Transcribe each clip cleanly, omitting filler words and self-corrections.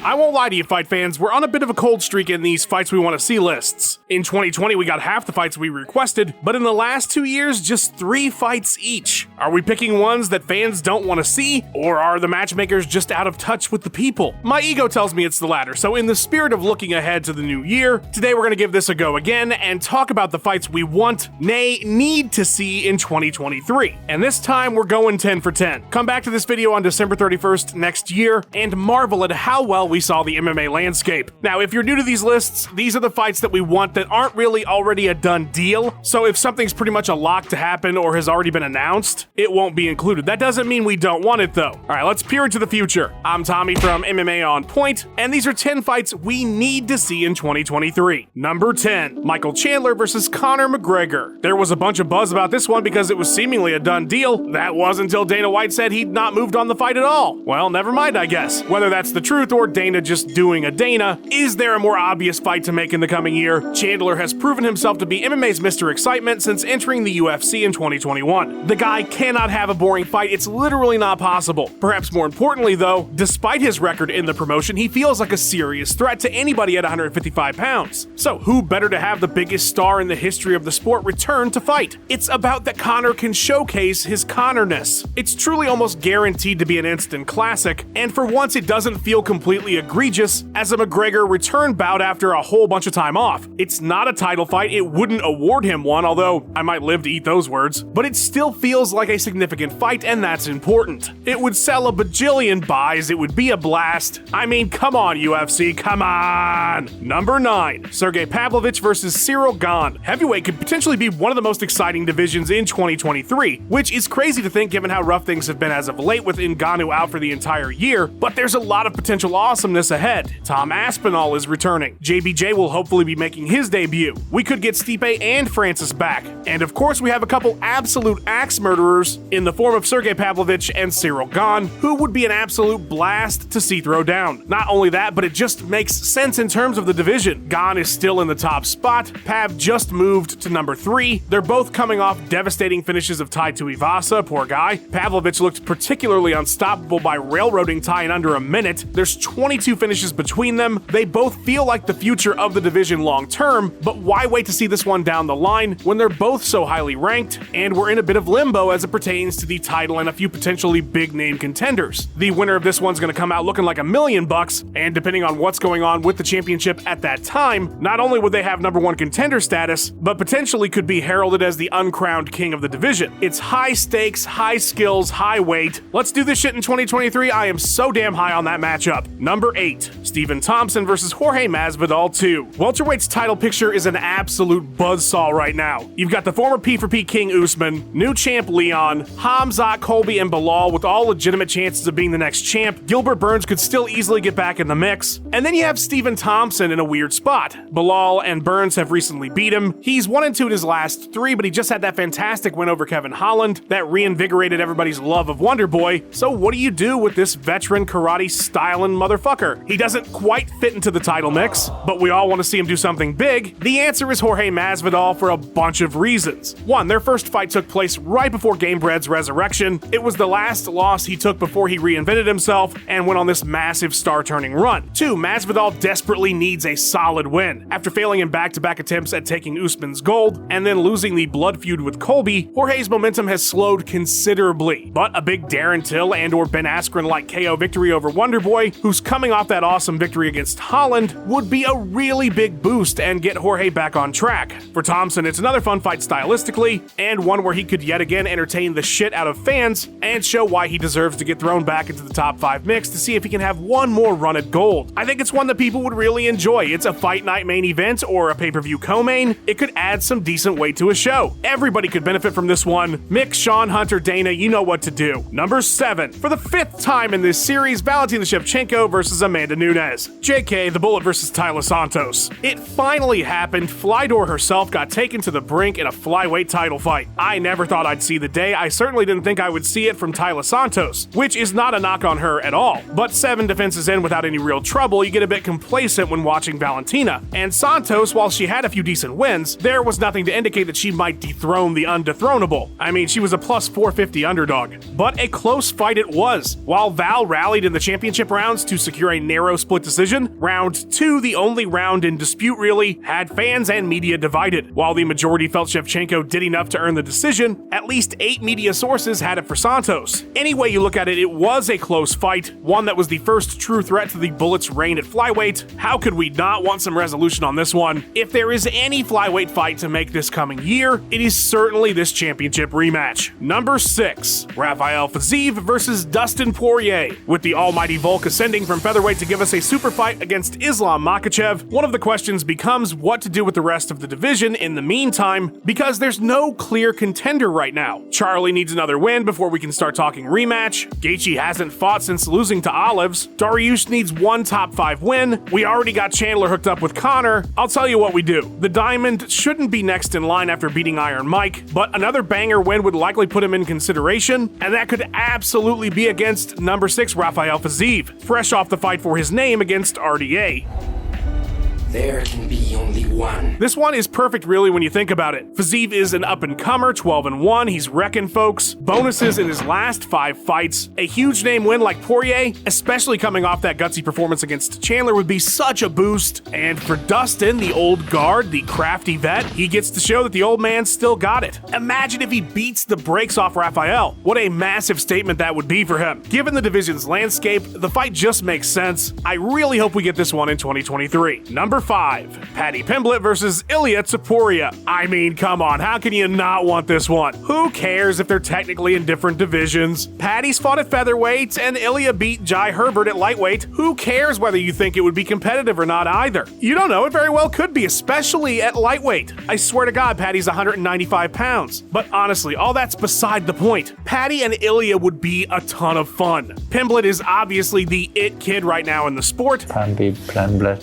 I won't lie to you, fight fans, we're on a bit of a cold streak in these fights we want to see lists. In 2020, we got half the fights we requested, but in the last 2 years, just 3 fights each. Are we picking ones that fans don't want to see, or are the matchmakers just out of touch with the people? My ego tells me it's the latter, so in the spirit of looking ahead to the new year, today we're going to give this a go again and talk about the fights we want, nay, need to see in 2023. And this time, we're going 10 for 10. Come back to this video on December 31st next year and marvel at how well we saw the MMA landscape. Now, if you're new to these lists, these are the fights that we want that aren't really already a done deal, so if something's pretty much a lock to happen or has already been announced, it won't be included. That doesn't mean we don't want it, though. Alright, let's peer into the future. I'm Tommy from MMA On Point, and these are 10 fights we need to see in 2023. Number 10, Michael Chandler versus Conor McGregor. There was a bunch of buzz about this one because it was seemingly a done deal. That was until Dana White said he'd not moved on the fight at all. Well, never mind, I guess. Whether that's the truth or Dana just doing a Dana, is there a more obvious fight to make in the coming year? Chandler has proven himself to be MMA's Mr. Excitement since entering the UFC in 2021. The guy cannot have a boring fight, it's literally not possible. Perhaps more importantly though, despite his record in the promotion, he feels like a serious threat to anybody at 155 pounds. So who better to have the biggest star in the history of the sport return to fight? It's about that Conor can showcase his Conor-ness. It's truly almost guaranteed to be an instant classic, and for once it doesn't feel completely egregious as a McGregor return bout after a whole bunch of time off. It's not a title fight, it wouldn't award him one, although I might live to eat those words, but it still feels like a significant fight, and that's important. It would sell a bajillion buys, it would be a blast. I mean, come on UFC, come on! Number 9, Sergey Pavlovich versus Ciryl Gane. Heavyweight could potentially be one of the most exciting divisions in 2023, which is crazy to think given how rough things have been as of late with Ngannou out for the entire year, but there's a lot of potential awesomeness ahead. Tom Aspinall is returning. JBJ will hopefully be making his debut. We could get Stipe and Francis back. And of course, we have a couple absolute axe murderers in the form of Sergey Pavlovich and Ciryl Gane, who would be an absolute blast to see throw down. Not only that, but it just makes sense in terms of the division. Gane is still in the top spot. Pav just moved to number 3. They're both coming off devastating finishes of Tai Tuivasa, poor guy. Pavlovich looked particularly unstoppable by railroading Tai in under a minute. There's 22 finishes between them. They both feel like the future of the division long term, but why wait to see this one down the line when they're both so highly ranked, and we're in a bit of limbo as it pertains to the title and a few potentially big name contenders. The winner of this one's gonna come out looking like $1 million, and depending on what's going on with the championship at that time, not only would they have number 1 contender status, but potentially could be heralded as the uncrowned king of the division. It's high stakes, high skills, high weight. Let's do this shit in 2023. I am so damn high on that matchup. Number 8, Stephen Thompson versus Jorge Masvidal 2. Welterweight's title picture is an absolute buzzsaw right now. You've got the former P4P king Usman, new champ Leon, Khamzat, Colby, and Bilal with all legitimate chances of being the next champ. Gilbert Burns could still easily get back in the mix. And then you have Stephen Thompson in a weird spot. Bilal and Burns have recently beat him. He's 1-2 in his last 3, but he just had that fantastic win over Kevin Holland that reinvigorated everybody's love of Wonder Boy. So what do you do with this veteran karate styling motherfucker? He doesn't quite fit into the title mix, but we all want to see him do something big. The answer is Jorge Masvidal for a bunch of reasons. 1, their first fight took place right before Gamebred's resurrection. It was the last loss he took before he reinvented himself and went on this massive star-turning run. 2, Masvidal desperately needs a solid win. After failing in back-to-back attempts at taking Usman's gold and then losing the blood feud with Colby, Jorge's momentum has slowed considerably. But a big Darren Till and or Ben Askren-like KO victory over Wonderboy, who's coming off that awesome victory against Holland, would be a really big boost and get Jorge back on track. For Thompson, it's another fun fight stylistically, and one where he could yet again entertain the shit out of fans and show why he deserves to get thrown back into the top 5 mix to see if he can have one more run at gold. I think it's one that people would really enjoy. It's a fight night main event or a pay-per-view co-main. It could add some decent weight to a show. Everybody could benefit from this one. Mick, Sean, Hunter, Dana, you know what to do. Number 7, for the 5th time in this series, Valentina Shevchenko versus Amanda Nunes. JK, the Bullet versus Tyler Santos. It finally finally happened. Flydor herself got taken to the brink in a flyweight title fight. I never thought I'd see the day. I certainly didn't think I would see it from Taila Santos, which is not a knock on her at all. But 7 defenses in without any real trouble, you get a bit complacent when watching Valentina. And Santos, while she had a few decent wins, there was nothing to indicate that she might dethrone the undethronable. I mean, she was a plus 450 underdog. But a close fight it was. While Val rallied in the championship rounds to secure a narrow split decision, round 2, the only round in dispute really, had fans and media divided. While the majority felt Shevchenko did enough to earn the decision, at least 8 media sources had it for Santos. Any way you look at it, it was a close fight, one that was the first true threat to the Bullets' reign at flyweight. How could we not want some resolution on this one? If there is any flyweight fight to make this coming year, it is certainly this championship rematch. Number 6, Rafael Fiziev versus Dustin Poirier. With the almighty Volk ascending from featherweight to give us a super fight against Islam Makhachev, one of the questions becomes what to do with the rest of the division in the meantime, because there's no clear contender right now. Charlie needs another win before we can start talking rematch. Gaethje hasn't fought since losing to Olives. Dariush needs one top 5 win. We already got Chandler hooked up with Conor. I'll tell you what we do. The Diamond shouldn't be next in line after beating Iron Mike, but another banger win would likely put him in consideration, and that could absolutely be against number 6 Rafael Fiziev, fresh off the fight for his name against RDA. There can be only one. This one is perfect really when you think about it. Fiziev is an up-and-comer, 12-1, he's wrecking folks, bonuses in his last 5 fights. A huge name win like Poirier, especially coming off that gutsy performance against Chandler, would be such a boost. And for Dustin, the old guard, the crafty vet, he gets to show that the old man still got it. Imagine if he beats the brakes off Rafael. What a massive statement that would be for him. Given the division's landscape, the fight just makes sense. I really hope we get this one in 2023. Number 5, Paddy Pimlet versus Ilia Suporia. I mean, come on, how can you not want this one? Who cares if they're technically in different divisions? Paddy's fought at featherweight, and Ilia beat Jai Herbert at lightweight. Who cares whether you think it would be competitive or not either? You don't know, it very well could be, especially at lightweight. I swear to God, Paddy's 195 pounds. But honestly, all that's beside the point. Paddy and Ilia would be a ton of fun. Pimlet is obviously the it kid right now in the sport. Paddy Pimlet.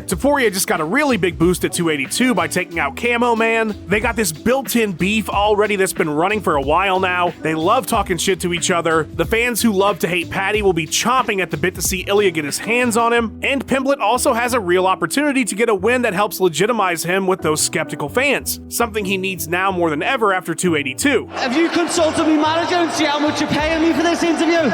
Suporia just got a really big boost at 282 by taking out Camo Man. They got this built-in beef already that's been running for a while now. They love talking shit to each other. The fans who love to hate Paddy will be chomping at the bit to see Ilia get his hands on him. And Pimlet also has a real opportunity to get a win that helps legitimize him with those skeptical fans. Something he needs now more than ever after 282. Have you consulted my manager and see how much you're paying me for this interview?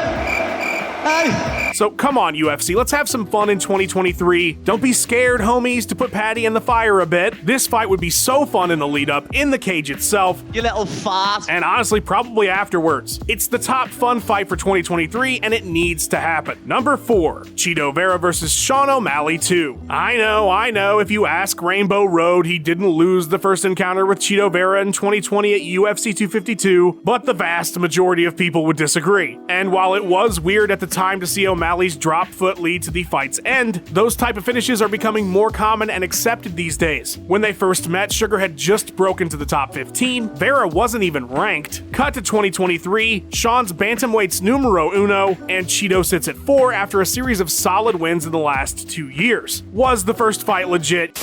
Hey! So come on, UFC, let's have some fun in 2023. Don't be scared, homies, to put Paddy in the fire a bit. This fight would be so fun in the lead-up, in the cage itself. You little fart. And honestly, probably afterwards. It's the top fun fight for 2023, and it needs to happen. Number 4, Chito Vera versus Sean O'Malley 2. I know, if you ask Rainbow Road, he didn't lose the first encounter with Chito Vera in 2020 at UFC 252, but the vast majority of people would disagree. And while it was weird at the time to see O'Malley's drop foot lead to the fight's end, those type of finishes are becoming more common and accepted these days. When they first met, Sugar had just broken to the top 15, Vera wasn't even ranked. Cut to 2023, Sean's bantamweight's numero uno, and Chito sits at 4 after a series of solid wins in the last 2 years. Was the first fight legit?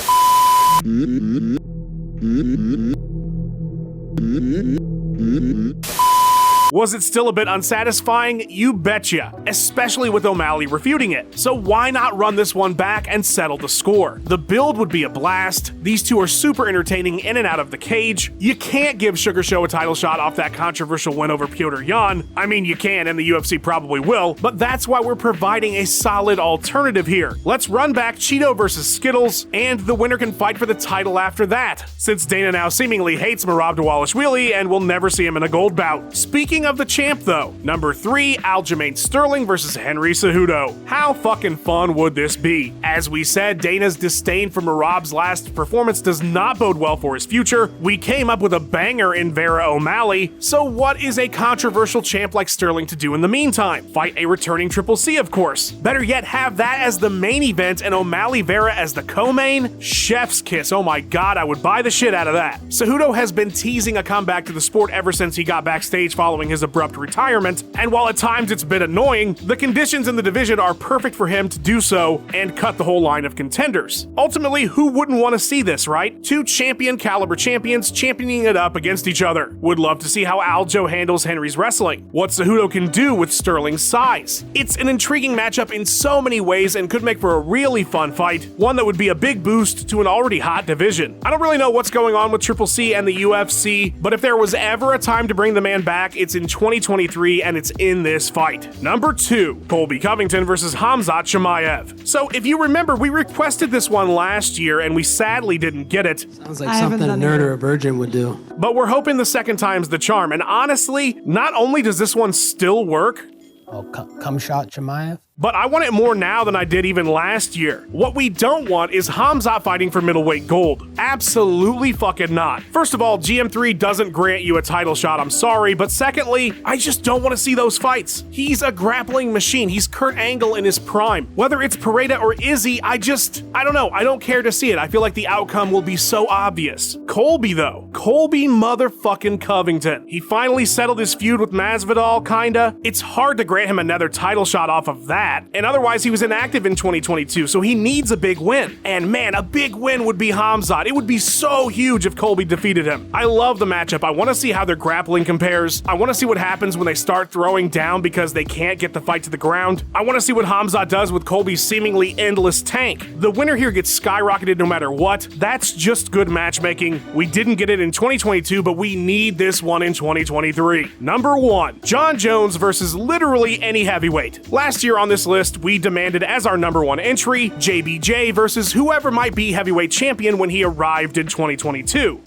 Was it still a bit unsatisfying? You betcha, especially with O'Malley refuting it. So why not run this one back and settle the score? The build would be a blast. These two are super entertaining in and out of the cage. You can't give Sugar Show a title shot off that controversial win over Petr Yan. I mean, you can, and the UFC probably will, but that's why we're providing a solid alternative here. Let's run back Chito versus Skittles, and the winner can fight for the title after that, since Dana now seemingly hates Merab Dvalishvili and will never see him in a gold bout. Speaking of the champ though, number 3, Aljamain Sterling versus Henry Sahudo. How fucking fun would this be? As we said, Dana's disdain for Merab's last performance does not bode well for his future. We came up with a banger in Vera O'Malley, so what is a controversial champ like Sterling to do in the meantime? Fight a returning Triple C, of course. Better yet, have that as the main event and O'Malley Vera as the co-main? Chef's kiss, oh my god, I would buy the shit out of that. Sahudo has been teasing a comeback to the sport ever since he got backstage following following his abrupt retirement, and while at times it's a bit annoying, the conditions in the division are perfect for him to do so and cut the whole line of contenders. Ultimately, who wouldn't want to see this, right? Two champion caliber champions championing it up against each other. Would love to see how Aljo handles Henry's wrestling, what Sahudo can do with Sterling's size. It's an intriguing matchup in so many ways and could make for a really fun fight, one that would be a big boost to an already hot division. I don't really know what's going on with Triple C and the UFC, but if there was ever a time to bring the man back, it's in 2023 and it's in this fight. Number 2, Colby Covington versus Khamzat Chimaev. So if you remember, we requested this one last year and we sadly didn't get it. Sounds like something a nerd or a virgin would do. But we're hoping the second time's the charm, and honestly, not only does this one still work, Khamzat Chimaev? but I want it more now than I did even last year. What we don't want is Khamzat fighting for middleweight gold. Absolutely fucking not. First of all, GM3 doesn't grant you a title shot, I'm sorry, but secondly, I just don't want to see those fights. He's a grappling machine. He's Kurt Angle in his prime. Whether it's Pereira or Izzy, I don't know. I don't care to see it. I feel like the outcome will be so obvious. Colby though. Colby motherfucking Covington. He finally settled his feud with Masvidal, kinda. It's hard to grant him another title shot off of that. And otherwise, he was inactive in 2022, so he needs a big win. And man, a big win would be Khamzat. It would be so huge if Colby defeated him. I love the matchup. I want to see how their grappling compares. I want to see what happens when they start throwing down because they can't get the fight to the ground. I want to see what Khamzat does with Colby's seemingly endless tank. The winner here gets skyrocketed no matter what. That's just good matchmaking. We didn't get it in 2022, but we need this one in 2023. Number 1, Jon Jones versus literally any heavyweight. Last year on this list, we demanded as our number 1 entry, JBJ versus whoever might be heavyweight champion when he arrived in 2022.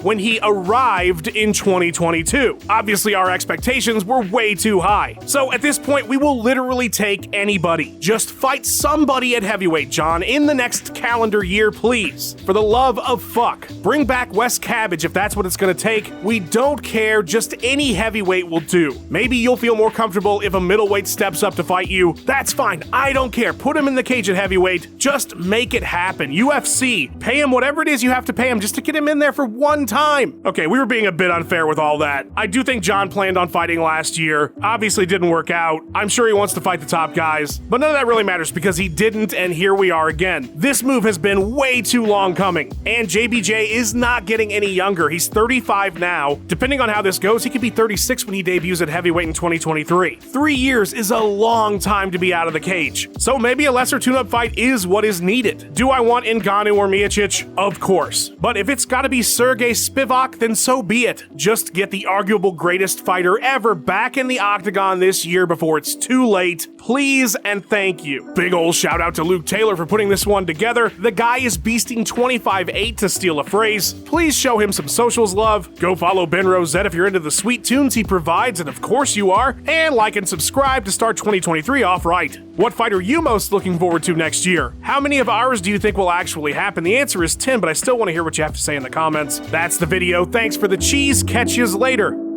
Obviously, our expectations were way too high. So at this point, we will literally take anybody. Just fight somebody at heavyweight, John, in the next calendar year, please. For the love of fuck. Bring back Wes Cabbage if that's what it's gonna take. We don't care, just any heavyweight will do. Maybe you'll feel more comfortable if a middleweight steps up to fight you. That's fine. I don't care. Put him in the cage at heavyweight. Just make it happen. UFC, pay him whatever it is you have to pay him just to get him in there for one time. Okay, we were being a bit unfair with all that. I do think John planned on fighting last year. Obviously didn't work out. I'm sure he wants to fight the top guys, but none of that really matters because he didn't, and here we are again. This move has been way too long coming, and JBJ is not getting any younger. He's 35 now. Depending on how this goes, he could be 36 when he debuts at heavyweight in 2023. 3 years is a long time to be out of the cage. So maybe a lesser tune-up fight is what is needed. Do I want Ngannou or Miocic? Of course. But if it's gotta be Sergey Spivak, then so be it. Just get the arguable greatest fighter ever back in the octagon this year before it's too late. Please and thank you. Big ol' shout out to Luke Taylor for putting this one together. The guy is beasting 25-8 to steal a phrase. Please show him some socials love. Go follow Ben Rosette if you're into the sweet tunes he provides, and of course you are. And like and subscribe to start 2023 off right. What fight are you most looking forward to next year? How many of ours do you think will actually happen? The answer is 10, but I still want to hear what you have to say in the comments. That's the video. Thanks for the cheese. Catch yous later.